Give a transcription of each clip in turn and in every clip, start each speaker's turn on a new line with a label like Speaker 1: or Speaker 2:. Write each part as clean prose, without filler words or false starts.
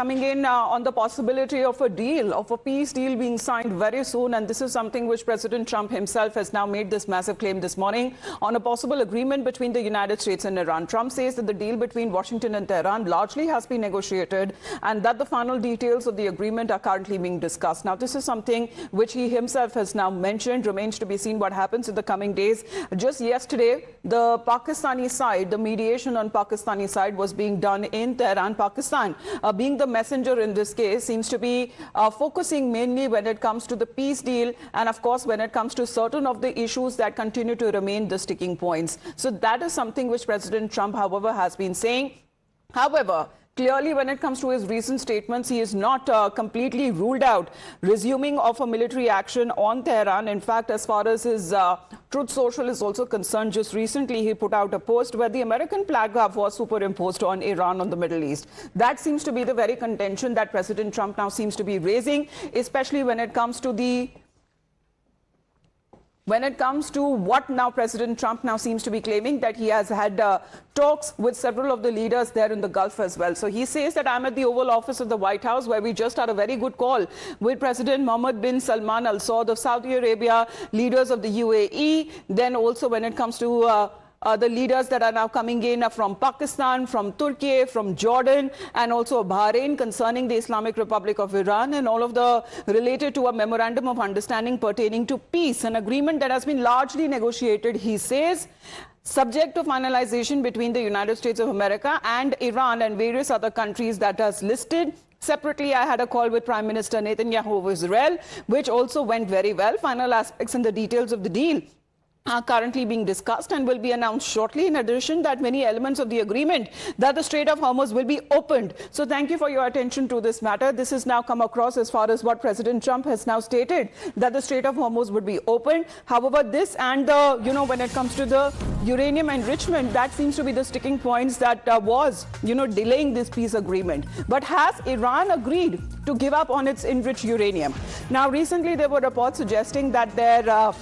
Speaker 1: coming in on the possibility of a deal, of a peace deal being signed very soon. And this is something which President Trump himself has now made this massive claim this morning on a possible agreement between the United States and Iran. Trump says that the deal between Washington and Tehran largely has been negotiated and that the final details of the agreement are currently being discussed. Now, this is something which he himself has now mentioned. Remains to be seen what happens in the coming days. Just yesterday, the Pakistani side, the mediation on Pakistani side was being done in Tehran, Pakistan. Being the messenger in this case seems to be focusing mainly when it comes to the peace deal and, of course, when it comes to certain of the issues that continue to remain the sticking points. So that is something which President Trump, however, has been saying. However, clearly, when it comes to his recent statements, he is not completely ruled out resuming of a military action on Tehran. In fact, as far as his Truth Social is also concerned, just recently he put out a post where the American flag was superimposed on Iran on the Middle East. That seems to be the very contention that President Trump now seems to be raising, especially when it comes to what now President Trump now seems to be claiming that he has had talks with several of the leaders there in the Gulf as well. So he says that I'm at the Oval Office of the White House, where we just had a very good call with President Mohammed bin Salman Al Saud of Saudi Arabia, leaders of the UAE. Then also when it comes to the leaders that are now coming in from Pakistan, from Turkey, from Jordan, and also Bahrain concerning the Islamic Republic of Iran, and all of the related to a memorandum of understanding pertaining to peace, an agreement that has been largely negotiated, he says, subject to finalization between the United States of America and Iran and various other countries that is listed. Separately, I had a call with Prime Minister Netanyahu of Israel, which also went very well. Final aspects and the details of the deal are currently being discussed and will be announced shortly. In addition, that many elements of the agreement that the Strait of Hormuz will be opened. So thank you for your attention to this matter. This has now come across as far as what President Trump has now stated, that the Strait of Hormuz would be opened. However, this and the, when it comes to the uranium enrichment, that seems to be the sticking points that was, delaying this peace agreement. But has Iran agreed to give up on its enriched uranium? Now, recently there were reports suggesting that their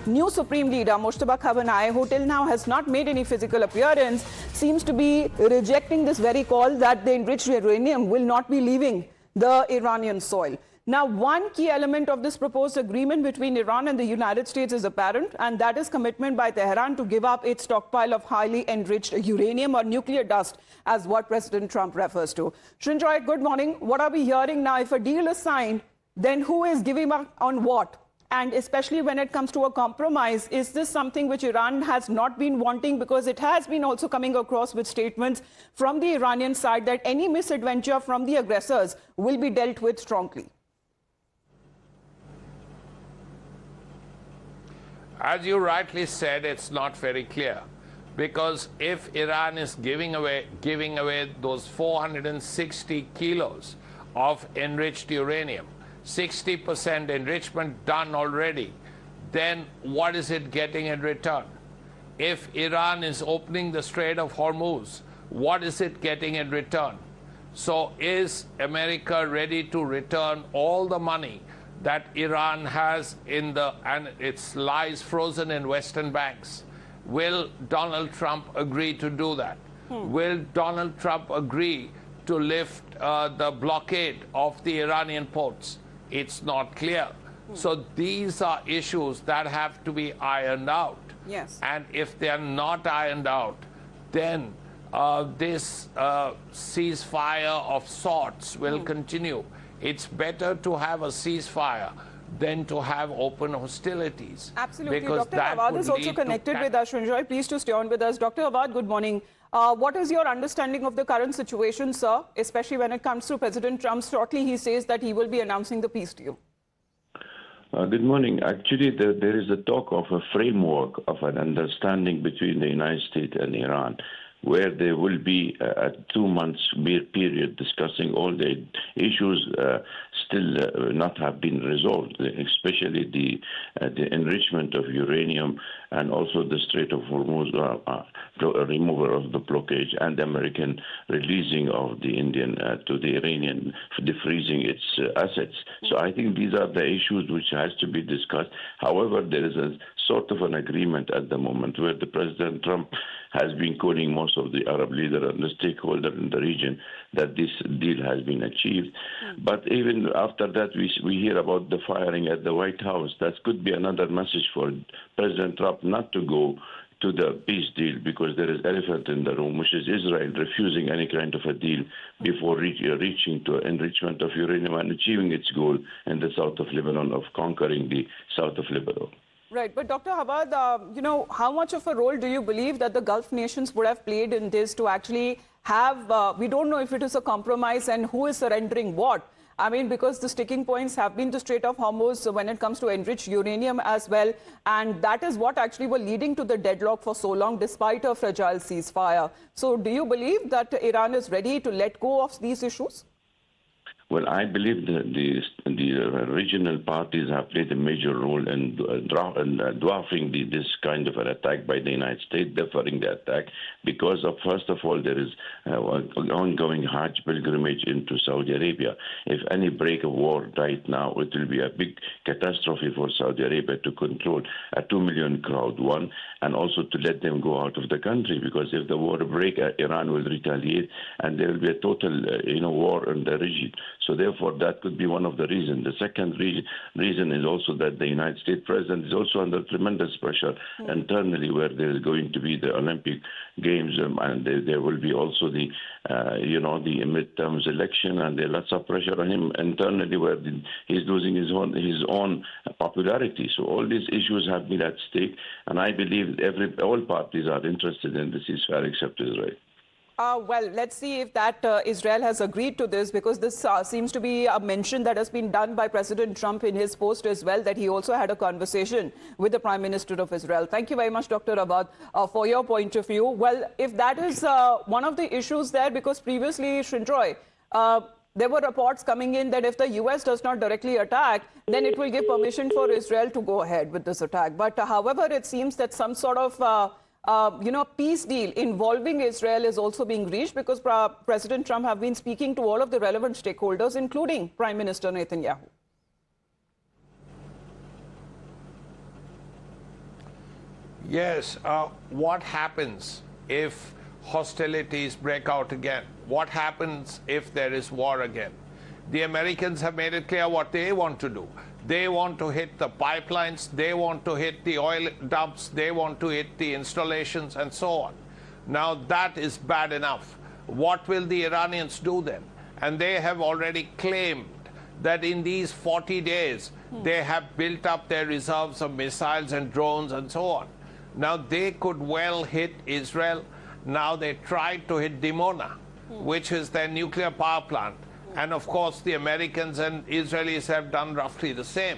Speaker 1: new Supreme Leader, Mojtaba Khamenei, who till now has not made any physical appearance, seems to be rejecting this very call that the enriched uranium will not be leaving the Iranian soil. Now, one key element of this proposed agreement between Iran and the United States is apparent, and that is commitment by Tehran to give up its stockpile of highly enriched uranium or nuclear dust, as what President Trump refers to. Srinjoy, good morning. What are we hearing now? If a deal is signed, then who is giving up on what? And especially when it comes to a compromise, is this something which Iran has not been wanting? Because it has been also coming across with statements from the Iranian side that any misadventure from the aggressors will be dealt with strongly.
Speaker 2: As you rightly said, it's not very clear. Because if Iran is giving away those 460 kilos of enriched uranium, 60% enrichment done already, then what is it getting in return? If Iran is opening the Strait of Hormuz, what is it getting in return? So is America ready to return all the money that Iran has and it lies frozen in Western banks? Will Donald Trump agree to do that? Will Donald Trump agree to lift the blockade of the Iranian ports? It's not clear. So these are issues that have to be ironed out.
Speaker 1: Yes.
Speaker 2: And if they're not ironed out, then this ceasefire of sorts will continue. It's better to have a ceasefire than to have open hostilities.
Speaker 1: Absolutely. Dr. Awad is also connected with us. Srinjoy, please to stay on with us. Dr. Awad, good morning. What is your understanding of the current situation, sir, especially when it comes to President Trump? Shortly, he says that he will be announcing the peace deal.
Speaker 3: Good morning. Actually, there is a talk of a framework of an understanding between the United States and Iran, where there will be a 2 months period discussing all the issues still not have been resolved, especially the enrichment of uranium and also the Strait of Hormuz removal of the blockage and the American releasing of the Indian to the Iranian, defreezing its assets. So I think these are the issues which has to be discussed. However, there is a sort of an agreement at the moment where the President Trump has been calling most of the Arab leaders and the stakeholders in the region that this deal has been achieved. But even after that, we hear about the firing at the White House. That could be another message for President Trump not to go to the peace deal, because there is elephant in the room, which is Israel refusing any kind of a deal before reaching to enrichment of uranium and achieving its goal in the south of Lebanon of conquering the south of Lebanon.
Speaker 1: Right, but Dr. Hawad, you know, how much of a role do you believe that the Gulf nations would have played in this to actually have, we don't know if it is a compromise and who is surrendering what. I mean, because the sticking points have been the Strait of Hormuz when it comes to enriched uranium as well. And that is what actually were leading to the deadlock for so long, despite a fragile ceasefire. So do you believe that Iran is ready to let go of these issues?
Speaker 3: Well, I believe that the regional parties have played a major role in dwarfing this kind of an attack by the United States, deferring the attack, because of, first of all, there is an ongoing Hajj pilgrimage into Saudi Arabia. If any break of war right now, it will be a big catastrophe for Saudi Arabia to control a 2 million crowd, one, and also to let them go out of the country, because if the war break, Iran will retaliate, and there will be a total, war in the region. So therefore, that could be one of the reasons. The second reason is also that the United States president is also under tremendous pressure internally, where there is going to be the Olympic Games, and there will be also the midterms election, and there's lots of pressure on him internally, where he's losing his own popularity. So all these issues have been at stake, and I believe all parties are interested in the ceasefire except Israel.
Speaker 1: Well, let's see if that Israel has agreed to this, because this seems to be a mention that has been done by President Trump in his post as well, that he also had a conversation with the Prime Minister of Israel. Thank you very much, Dr. Abad, for your point of view. Well, if that is one of the issues there, because previously, Shintroy, there were reports coming in that if the U.S. does not directly attack, then it will give permission for Israel to go ahead with this attack. But however, it seems that some sort of peace deal involving Israel is also being reached, because President Trump have been speaking to all of the relevant stakeholders, including Prime Minister Netanyahu.
Speaker 2: Yes. What happens if hostilities break out again? What happens if there is war again? The Americans have made it clear what they want to do. They want to hit the pipelines, they want to hit the oil dumps, they want to hit the installations, and so on. Now, that is bad enough. What will the Iranians do then? And they have already claimed that in these 40 days, they have built up their reserves of missiles and drones and so on. Now, they could well hit Israel. Now, they tried to hit Dimona, which is their nuclear power plant. And of course, the Americans and Israelis have done roughly the same.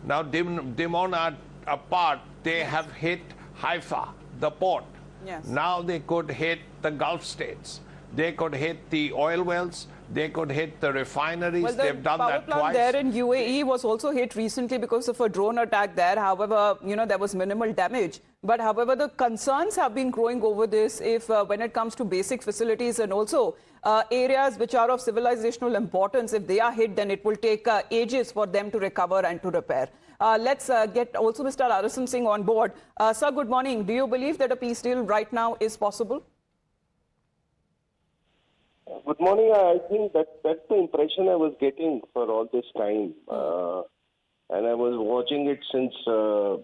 Speaker 2: Now, Dimona apart, they have hit Haifa, the port.
Speaker 1: Yes.
Speaker 2: Now they could hit the Gulf states. They could hit the oil wells. They could hit the refineries.
Speaker 1: Well,
Speaker 2: They've done that
Speaker 1: power plant
Speaker 2: twice.
Speaker 1: there in UAE was also hit recently because of a drone attack there. However, there was minimal damage. But however, the concerns have been growing over this if when it comes to basic facilities and also areas which are of civilizational importance, if they are hit, then it will take ages for them to recover and to repair. Let's get also Mr. Arasim Singh on board. Sir, good morning. Do you believe that a peace deal right now is possible?
Speaker 4: Good morning. I think that's the impression I was getting for all this time. And I was watching it since 4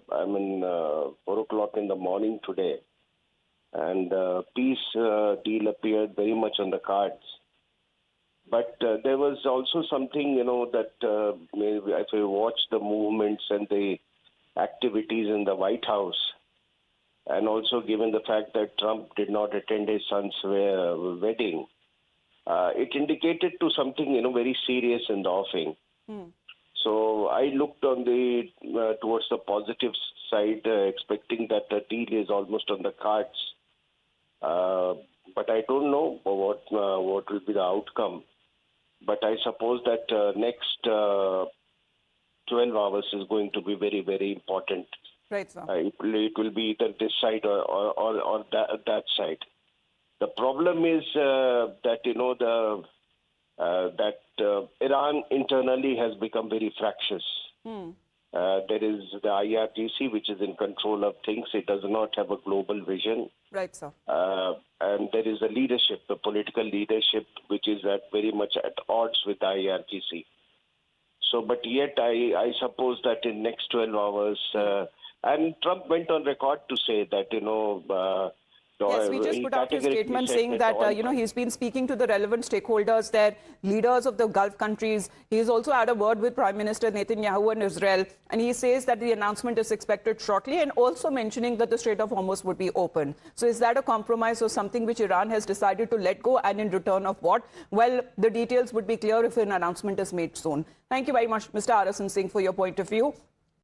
Speaker 4: o'clock in the morning today. And peace deal appeared very much on the cards. But there was also something, that maybe if I watch the movements and the activities in the White House, and also given the fact that Trump did not attend his son's wedding, it indicated to something, very serious in the offing. So I looked on towards the positive side, expecting that the deal is almost on the cards. But I don't know what will be the outcome. But I suppose that next 12 hours is going to be very, very important.
Speaker 1: Right, sir.
Speaker 4: It will be either this side or that side. The problem is that Iran internally has become very fractious. There is the IRGC, which is in control of things. It does not have a global vision.
Speaker 1: Right, sir.
Speaker 4: And there is a leadership, a political leadership, which is very much at odds with the IRGC. So, but yet I suppose that in next 12 hours, and Trump went on record to say that,
Speaker 1: Yes, we just
Speaker 4: he
Speaker 1: put out his
Speaker 4: categorically
Speaker 1: statement
Speaker 4: said
Speaker 1: saying that, he's been speaking to the relevant stakeholders there, leaders of the Gulf countries. He's also had a word with Prime Minister Netanyahu and Israel. And he says that the announcement is expected shortly, and also mentioning that the Strait of Hormuz would be open. So is that a compromise or something which Iran has decided to let go, and in return of what? Well, the details would be clear if an announcement is made soon. Thank you very much, Mr. Arasan Singh, for your point of view.